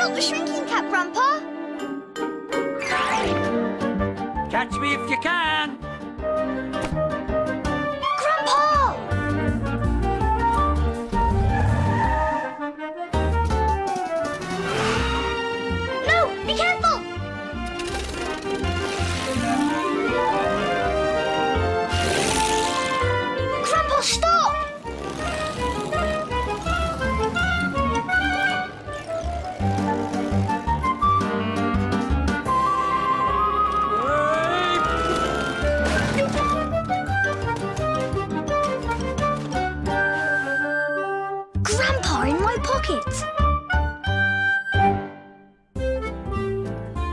Not the shrinking cap, Grandpa! Catch me if you can! Grandpa! No! Be careful! Grandpa, stop! Grandpa, in my pocket!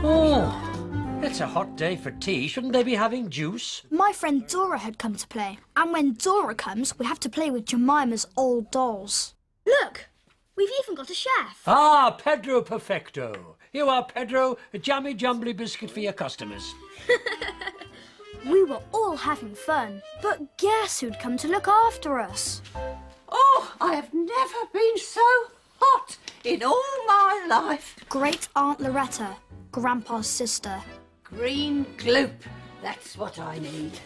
Oh, it's a hot day for tea. Shouldn't they be having juice? My friend Dora had come to play. And when Dora comes, we have to play with Jemima's old dolls. Look! We've even got a chef. Ah, Pedro Perfecto. You are, Pedro, a jammy jumbly biscuit for your customers. We were all having fun, but guess who'd come to look after us? Oh, I have never been so hot in all my life. Great Aunt Loretta, Grandpa's sister. Green gloop, that's what I need.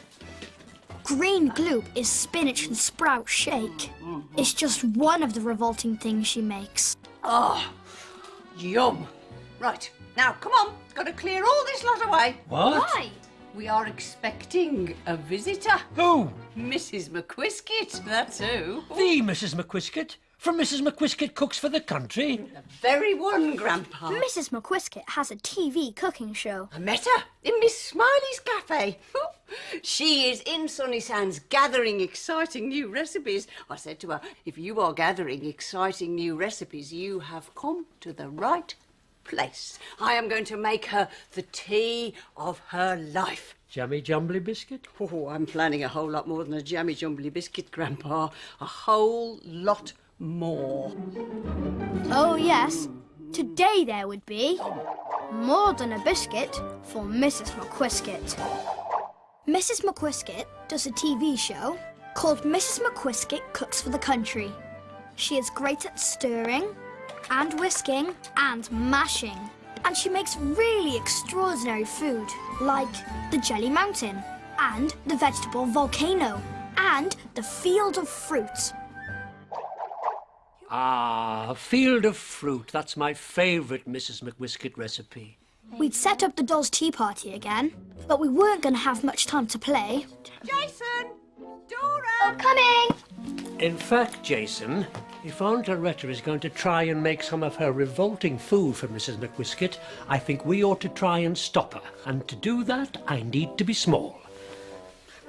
Green gloop is spinach and sprout shake. It's just one of the revolting things she makes. Oh, yum. Right, now come on, got to clear all this lot away. What? Why? We are expecting a visitor. Who? Mrs. McWhiskit, that's who. The Mrs. McWhiskit? From Mrs. McWhiskit Cooks for the Country? The very one, Grandpa. Mrs. McWhiskit has a TV cooking show. I met her in Miss Smiley's cafe. She is in Sunny Sands gathering exciting new recipes. I said to her, if you are gathering exciting new recipes, you have come to the right place. I am going to make her the tea of her life. Jammy jumbly biscuit? Oh, I'm planning a whole lot more than a jammy jumbly biscuit, Grandpa. A whole lot more. Oh yes, today there would be more than a biscuit for Mrs. McWhiskit. Mrs. McWhiskit does a TV show called Mrs. McWhiskit Cooks for the Country. She is great at stirring and whisking and mashing. And she makes really extraordinary food, like the Jelly Mountain, and the Vegetable Volcano, and the Field of Fruit. Ah, field of fruit. That's my favourite Mrs. McWhiskit recipe. We'd set up the dolls' tea party again, but we weren't going to have much time to play. Jason! Dora! Coming! In fact, Jason, if Aunt Loretta is going to try and make some of her revolting food for Mrs. McWhiskit, I think we ought to try and stop her. And to do that, I need to be small.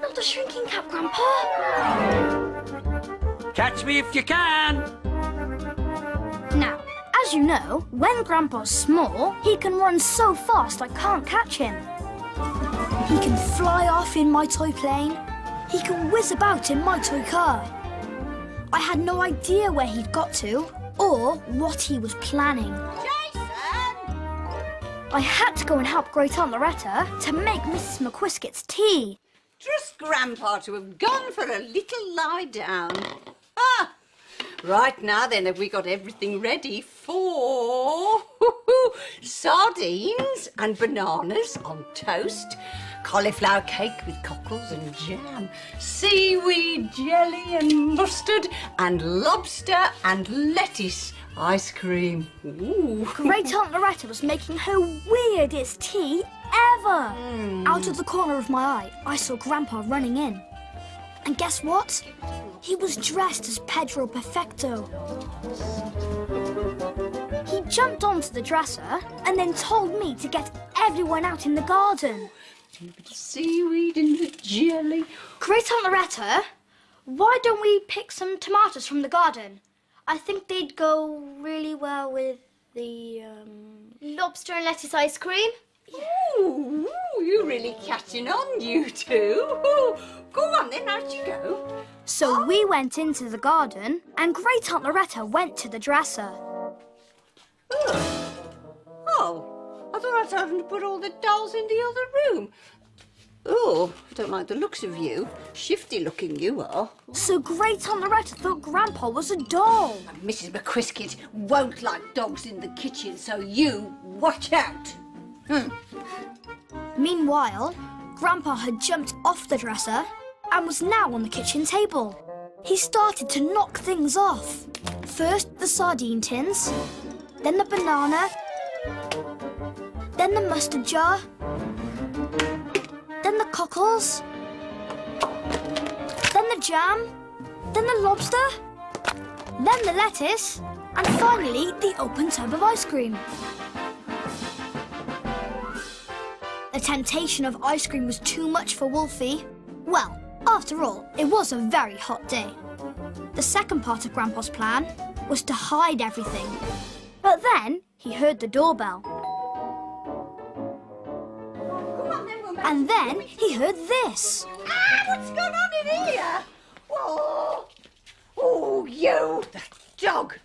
Not the shrinking cap, Grandpa! Catch me if you can! Now, as you know, when Grandpa's small, he can run so fast I can't catch him. He can fly off in my toy plane. He can whiz about in my toy car. I had no idea where he'd got to or what he was planning. Jason! I had to go and help Great Aunt Loretta to make Mrs. McWhiskit's tea. Trust Grandpa to have gone for a little lie down. Ah! Right now then, have we got everything ready for sardines and bananas on toast, cauliflower cake with cockles and jam, seaweed jelly and mustard, and lobster and lettuce ice cream. Ooh. Great Aunt Loretta was making her weirdest tea ever. Out of the corner of my eye, I saw Grandpa running in. And guess what? He was dressed as Pedro Perfecto. He jumped onto the dresser and then told me to get everyone out in the garden. A bit of seaweed in the jelly. Great Aunt Loretta, why don't we pick some tomatoes from the garden? I think they'd go really well with the, Lobster and lettuce ice cream? Ooh, you're really catching on, you two. Ooh, go on then, out you go. So we went into the garden and Great Aunt Loretta went to the dresser. Oh, I thought I told them to put all the dolls in the other room. Oh, I don't like the looks of you. Shifty looking you are. So Great Aunt Loretta thought Grandpa was a doll. Mrs. McWhiskit won't like dogs in the kitchen, so you watch out. Meanwhile, Grandpa had jumped off the dresser and was now on the kitchen table. He started to knock things off. First the sardine tins, then the banana, then the mustard jar, then the cockles, then the jam, then the lobster, then the lettuce, and finally the open tub of ice cream. The temptation of ice cream was too much for Wolfie. Well, after all, it was a very hot day. The second part of Grandpa's plan was to hide everything. But then he heard the doorbell. And then he heard this. Ah, what's going on in here? Oh, you! That dog!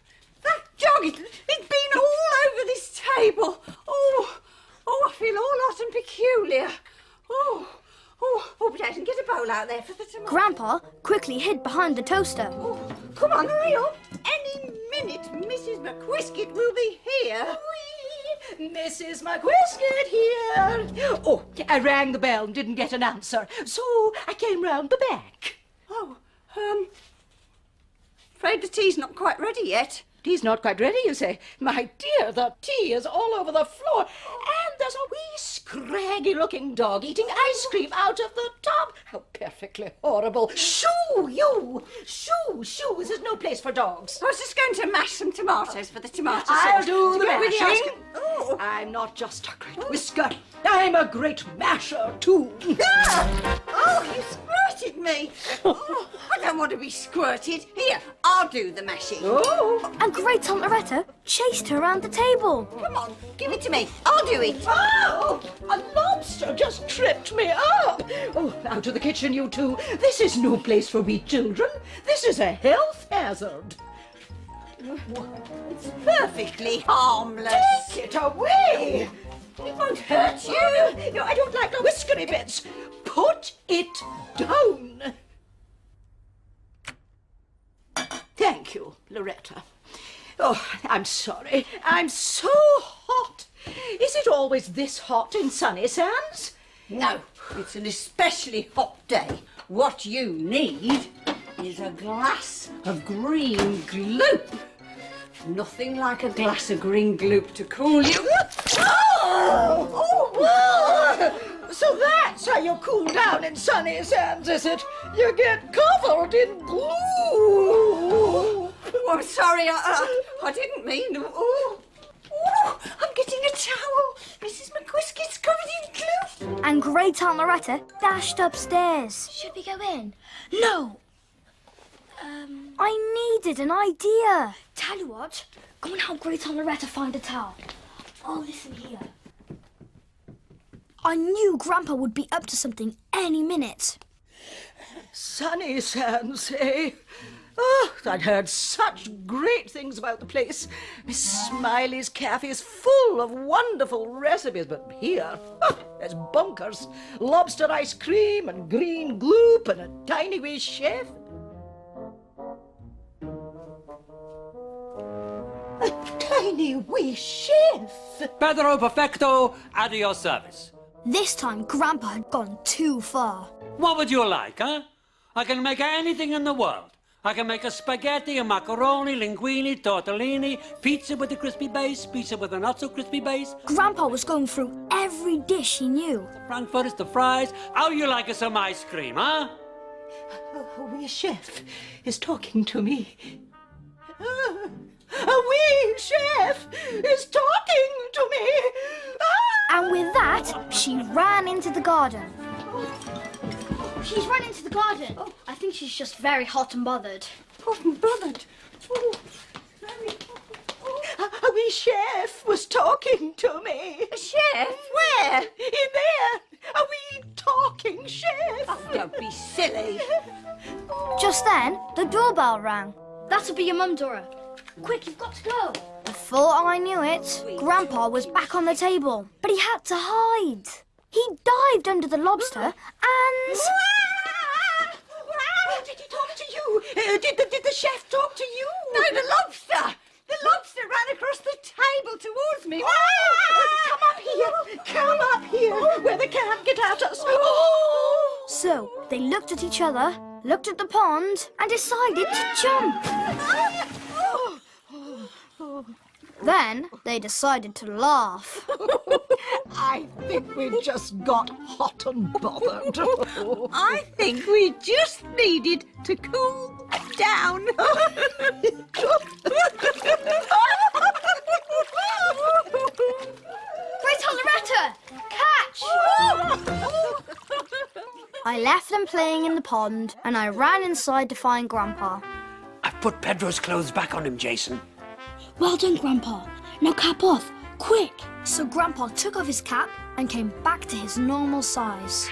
It's been all over this table. Oh, I feel all hot and peculiar. But I can get a bowl out there for the tomato. Grandpa quickly hid behind the toaster. Oh, come on, hurry up. Any minute, Mrs. McWhiskit will be here. Mrs. McWhiskit here. Oh, I rang the bell and didn't get an answer, so I came round the back. Oh, afraid the tea's not quite ready yet. Tea's not quite ready, you say? My dear, the tea is all over the floor, and there's a wee scraggy-looking dog eating ice cream out of the tub. How perfectly horrible. Shoo, you! Shoo! This is no place for dogs. I was just going to mash some tomatoes for the tomato sauce. I'll do To the go with ice mashing. cream. Oh. I'm not just a great whisker. I'm a great masher, too. Ah! Oh, you squirted me. Oh, I don't want to be squirted. Here, I'll do the mashing. Oh. And Great Aunt Loretta chased her around the table. Come on, give it to me. I'll do it. Oh, a lobster just tripped me up. Oh, now to the kitchen, you two. This is no place for wee children. This is a health hazard. It's perfectly harmless. Take it away. It won't hurt you. No, I don't like the whiskery bits. Put it down. Thank you, Loretta. Oh, I'm sorry. I'm so hot. Is it always this hot in Sunny Sands? No, it's an especially hot day. What you need is a glass of green gloop. Nothing like a glass of green gloop to cool you. So that's how you cool down in Sunny Sands, is it? You get covered in glue. Oh, I'm sorry, I didn't mean. Oh, I'm getting a towel. Mrs. McWhiskit's covered in glue. And Great Aunt Loretta dashed upstairs. Should we go in? No! I needed an idea. Tell you what, go and help Great Aunt Loretta find a towel. I'll listen here. I knew Grandpa would be up to something any minute. Sunny Sands, eh? Oh, I'd heard such great things about the place. Miss Smiley's cafe is full of wonderful recipes, but here, there's bunkers, lobster ice cream and green gloop and a tiny wee chef. A tiny wee chef. Pedro Perfecto, at your service. This time, Grandpa had gone too far. What would you like, huh? I can make anything in the world. I can make a spaghetti, a macaroni, linguine, tortellini, pizza with a crispy base, pizza with a not-so-crispy base, Grandpa was going through every dish he knew. frankfurters, the fries. How you like some ice cream, huh? A wee chef is talking to me. A wee chef is talking to me. And with that, she ran into the garden. She's run into the garden. I think she's just very hot and bothered. Hot and bothered. Oh, very. A wee chef was talking to me. A chef? Where? In there. A wee talking chef. Oh, don't be silly. Just then, the doorbell rang. That'll be your mum, Dora. Quick, you've got to go. Before I knew it, Grandpa was back on the table, but he had to hide. He dived under the lobster and... Did he talk to you? Did the chef talk to you? No, the lobster! The lobster ran across the table towards me. Come up here, where they can't get at us. So they looked at each other, looked at the pond, and decided to jump. Then they decided to laugh. I think we just got hot and bothered. I think we just needed to cool down. Great Aunt Loretta! Catch! I left them playing in the pond, and I ran inside to find Grandpa. I've put Pedro's clothes back on him, Jason. Well done, Grandpa. Now cap off, quick. So Grandpa took off his cap and came back to his normal size.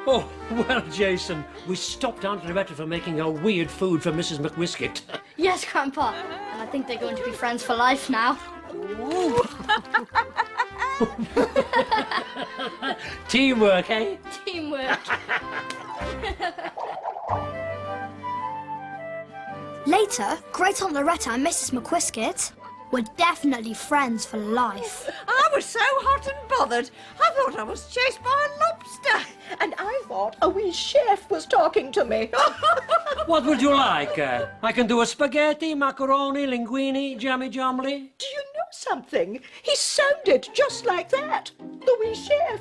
Oh, well, Jason, we stopped Aunt Loretta from making her weird food for Mrs. McWhiskit. Yes, Grandpa. And I think they're going to be friends for life now. Teamwork, eh? Teamwork. Later, Great Aunt Loretta and Mrs. McWhiskit were definitely friends for life. I was so hot and bothered, I thought I was chased by a lobster. And I thought a wee chef was talking to me. What would you like? I can do a spaghetti, macaroni, linguine, jammy jomly. Do you know something? He sounded just like that, the wee chef.